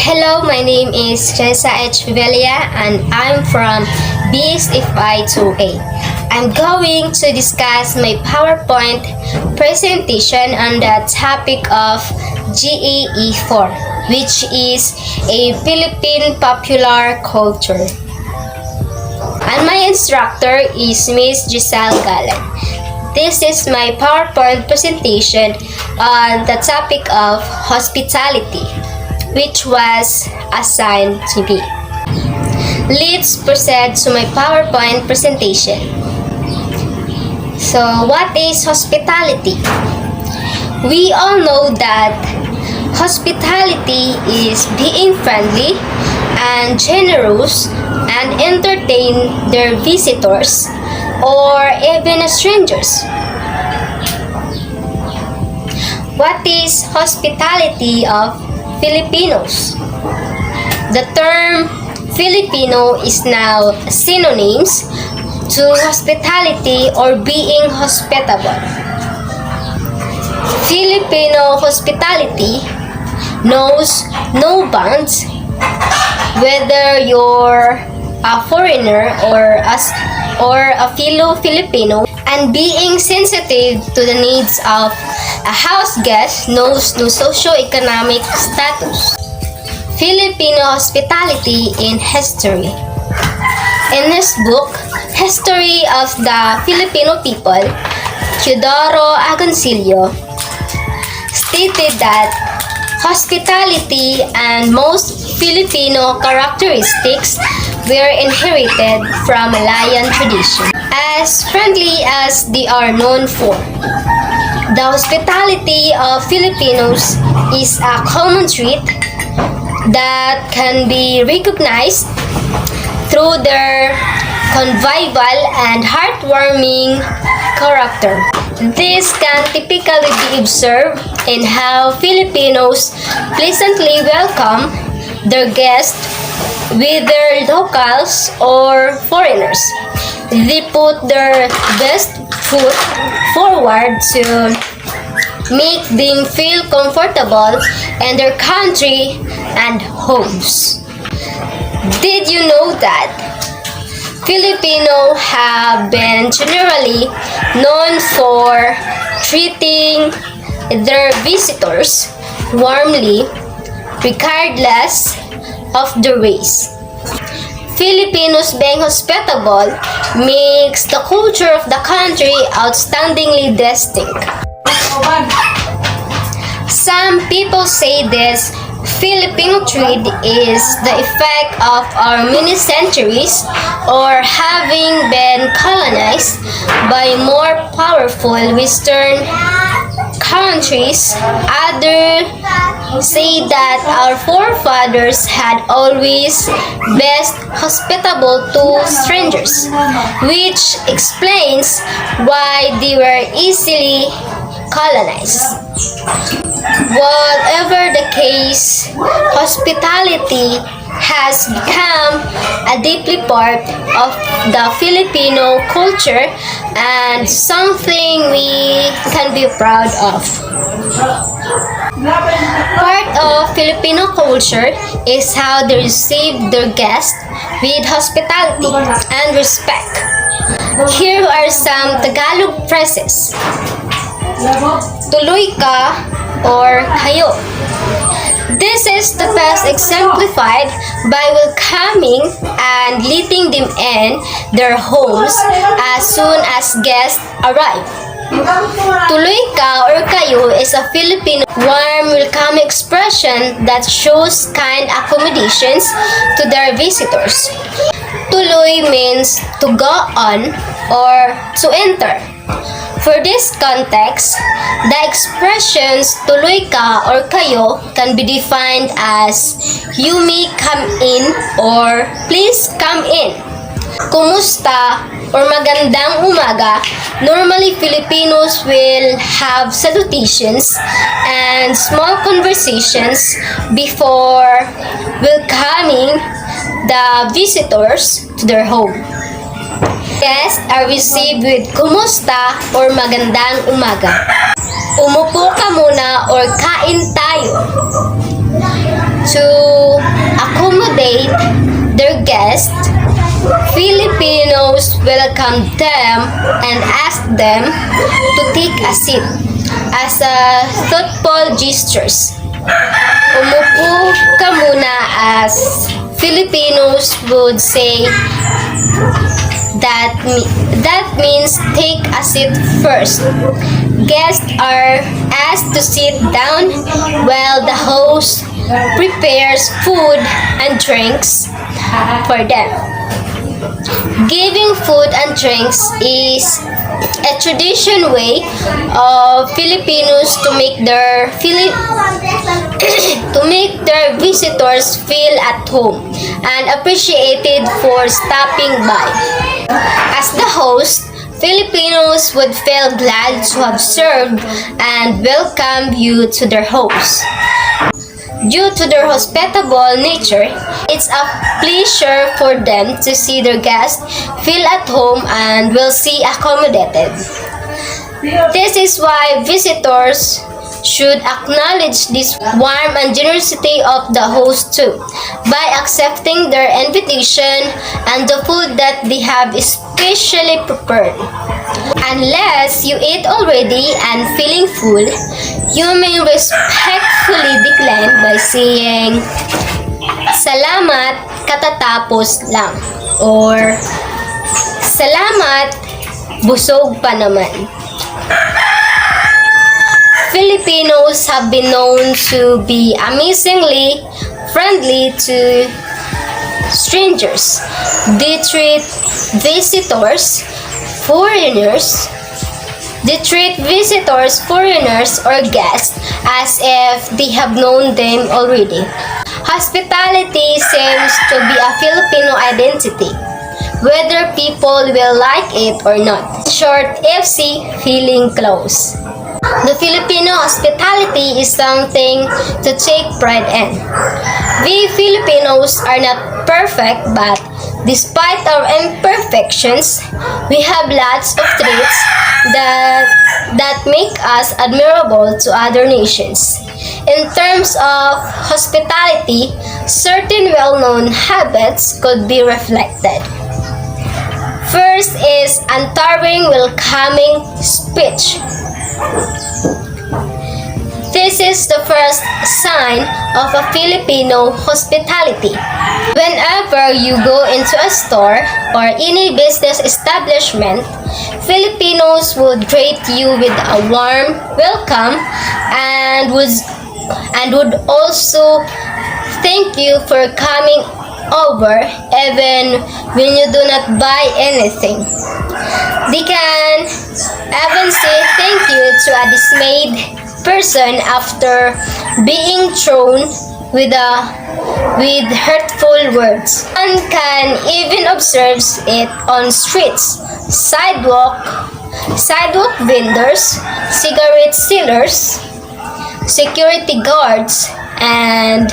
Hello, my name is Reza H. Vivelia and I'm from BSFI 2A. I'm going to discuss my PowerPoint presentation on the topic of GAE4, which is a Philippine popular culture. And my instructor is Miss Giselle Galan. This is my PowerPoint presentation on the topic of hospitality, which was assigned to me. Let's proceed to my PowerPoint presentation. So, what is hospitality? We all know that hospitality is being friendly and generous and entertain their visitors or even strangers. What is hospitality of Filipinos? The term Filipino is now synonyms to hospitality or being hospitable. Filipino hospitality knows no bounds, whether you're a foreigner or a fellow Filipino, and being sensitive to the needs of a house guest knows no socio-economic status. Filipino hospitality in history. In this book, History of the Filipino People, Teodoro Agoncillo stated that hospitality and most Filipino characteristics were inherited from Malayan tradition, as friendly as they are known for. The hospitality of Filipinos is a common trait that can be recognized through their convivial and heartwarming character. This can typically be observed in how Filipinos pleasantly welcome their guests, whether locals or foreigners. They put their best foot forward to make them feel comfortable in their country and homes. Did you know that Filipinos have been generally known for treating their visitors warmly, regardless of the race? Filipinos being hospitable makes the culture of the country outstandingly distinct. Some people say this Filipino trait is the effect of our many centuries or having been colonized by more powerful Western countries. Others say that our forefathers had always been hospitable to strangers, which explains why they were easily colonized. Whatever the case, hospitality has become a deeply part of the Filipino culture and something we can be proud of. Part of Filipino culture is how they receive their guests with hospitality and respect. Here are some Tagalog phrases. Tuloy ka or kayo. This is the best exemplified by welcoming and letting them in their homes as soon as guests arrive. Tuloy ka or kayo is a Filipino warm welcoming expression that shows kind accommodations to their visitors. Tuloy means to go on or to enter. For this context, the expressions tuloy ka or kayo can be defined as you may come in or please come in. Kumusta or magandang umaga, normally Filipinos will have salutations and small conversations before welcoming the visitors to their home. Guests are received with kumusta or magandang umaga. Umupo ka muna or kain tayo. To accommodate their guests, Filipinos welcome them and ask them to take a seat as a thoughtful gestures. Umupo ka muna, as Filipinos would say that means take a seat first. Guests are asked to sit down while the host prepares food and drinks for them. Giving food and drinks is a traditional way of Filipinos to make their visitors feel at home and appreciated for stopping by. As the host, Filipinos would feel glad to have served and welcomed you to their homes. Due to their hospitable nature, it's a pleasure for them to see their guests feel at home and will see accommodated. This is why visitors should acknowledge this warmth and generosity of the host too, by accepting their invitation and the food that they have especially prepared. Unless you ate already and feeling full, you may respectfully decline by saying, "Salamat, katatapos lang," or "Salamat, busog pa naman." Filipinos have been known to be amazingly friendly to strangers. They treat visitors, foreigners, or guests as if they have known them already. Hospitality seems to be a Filipino identity, whether people will like it or not. Short FC, feeling close. The Filipino hospitality is something to take pride in. We Filipinos are not perfect, but despite our imperfections, we have lots of traits that make us admirable to other nations. In terms of hospitality, certain well-known habits could be reflected. First is untowering welcoming speech. This is the first sign of a Filipino hospitality. Whenever you go into a store or any business establishment, Filipinos would greet you with a warm welcome and would also thank you for coming over even when you do not buy anything. They can even say thank you to a dismayed person after being thrown with hurtful words. One can even observe it on streets, sidewalk vendors, cigarette sellers, security guards, and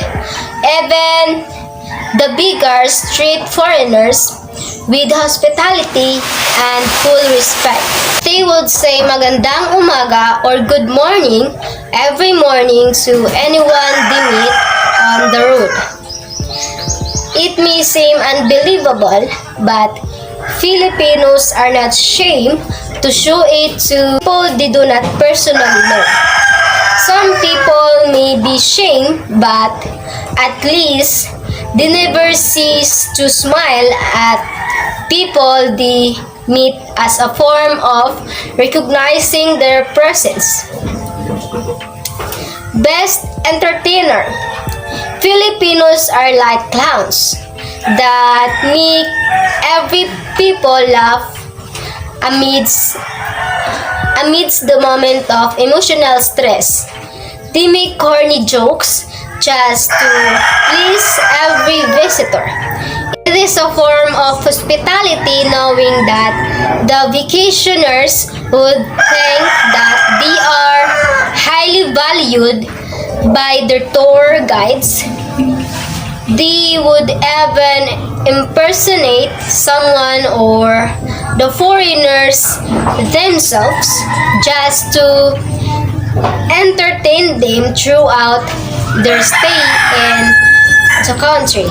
even the bigger street foreigners with hospitality and full respect. They would say magandang umaga or good morning every morning to anyone they meet on the road. It may seem unbelievable, but Filipinos are not ashamed to show it to people they do not personally know. Some people may be ashamed, but at least they never cease to smile at people they meet as a form of recognizing their presence. Best entertainer. Filipinos are like clowns that make every people laugh amidst the moment of emotional stress. They make corny jokes just to please every visitor. It is a form of hospitality, knowing that the vacationers would think that they are highly valued by their tour guides. They would even impersonate someone or the foreigners themselves just to entertain them throughout their stay in the country.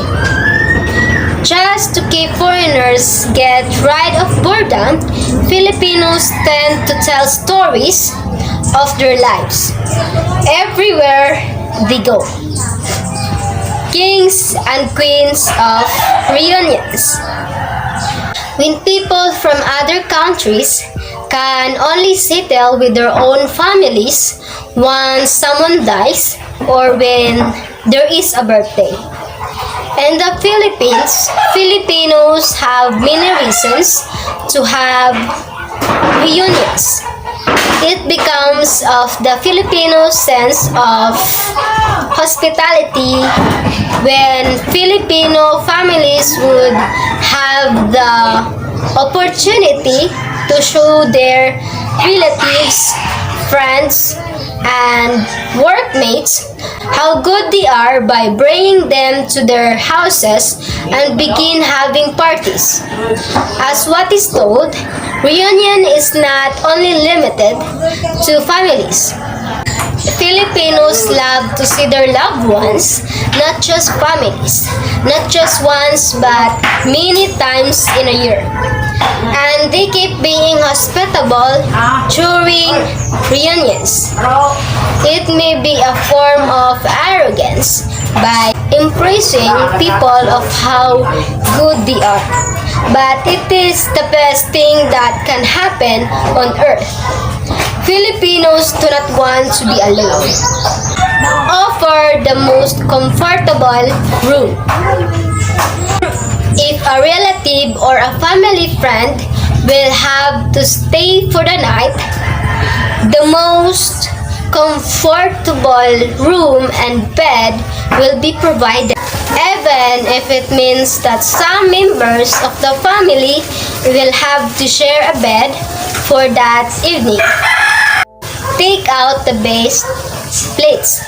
Just to keep foreigners get rid of boredom, Filipinos tend to tell stories of their lives everywhere they go. Kings and queens of reunions. When people from other countries can only settle with their own families once someone dies or when there is a birthday. In the Philippines, Filipinos have many reasons to have reunions. It becomes of the Filipino sense of hospitality when Filipino families would have the opportunity to show their relatives, friends, and workmates how good they are by bringing them to their houses and begin having parties. As what is told, reunion is not only limited to families. Filipinos love to see their loved ones, not just families, not just once but many times in a year. And they keep being hospitable during reunions. It may be a form of arrogance by impressing people of how good they are. But it is the best thing that can happen on earth. Filipinos do not want to be alone. Offer the most comfortable room. If a relative or a family friend will have to stay for the night, the most comfortable room and bed will be provided. Even if it means that some members of the family will have to share a bed for that evening. Take out the best plates.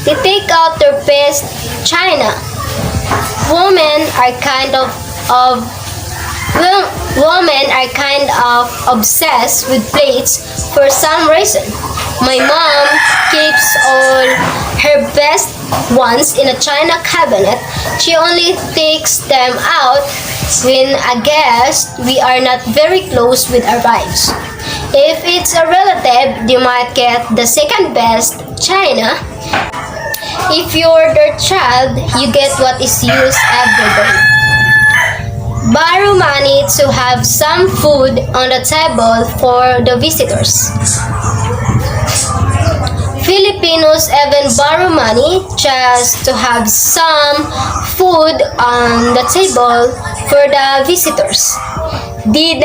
They take out their best china. Women are kind of obsessed with plates for some reason. My mom keeps all her best ones in a china cabinet. She only takes them out when a guest we are not very close with arrives. If it's a relative, you might get the second best china. If you're their child, you get what is used every day. Borrow money to have some food on the table for the visitors. Filipinos even borrow money just to have some food on the table for the visitors. They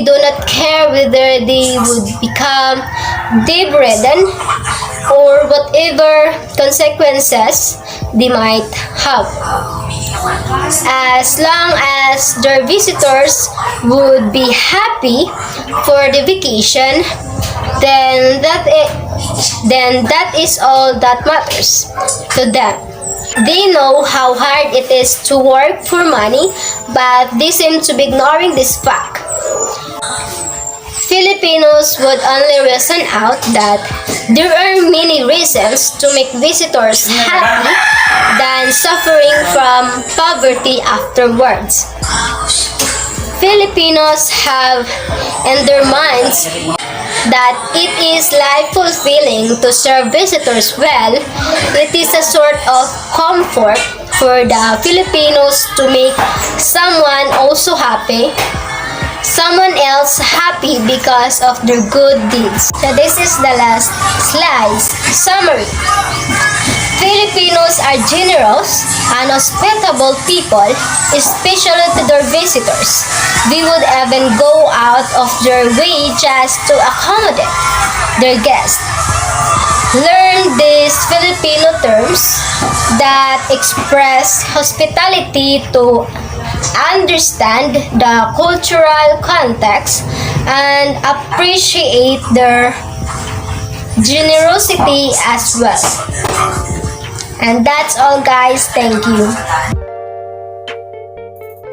do not care whether they would become bedridden or whatever consequences they might have. As long as their visitors would be happy for the vacation, then that is all that matters to them. They know how hard it is to work for money, but they seem to be ignoring this fact. Filipinos would only reason out that there are many reasons to make visitors happy than suffering from poverty afterwards. Filipinos have in their minds that it is life-fulfilling to serve visitors well. It is a sort of comfort for the Filipinos to make someone also happy, someone else happy because of their good deeds. So this is the last slide. Summary. Filipinos are generous and hospitable people, especially to their visitors. They would even go out of their way just to accommodate their guests. Learn these Filipino terms that express hospitality to understand the cultural context and appreciate their generosity as well. And that's all, guys. Thank you.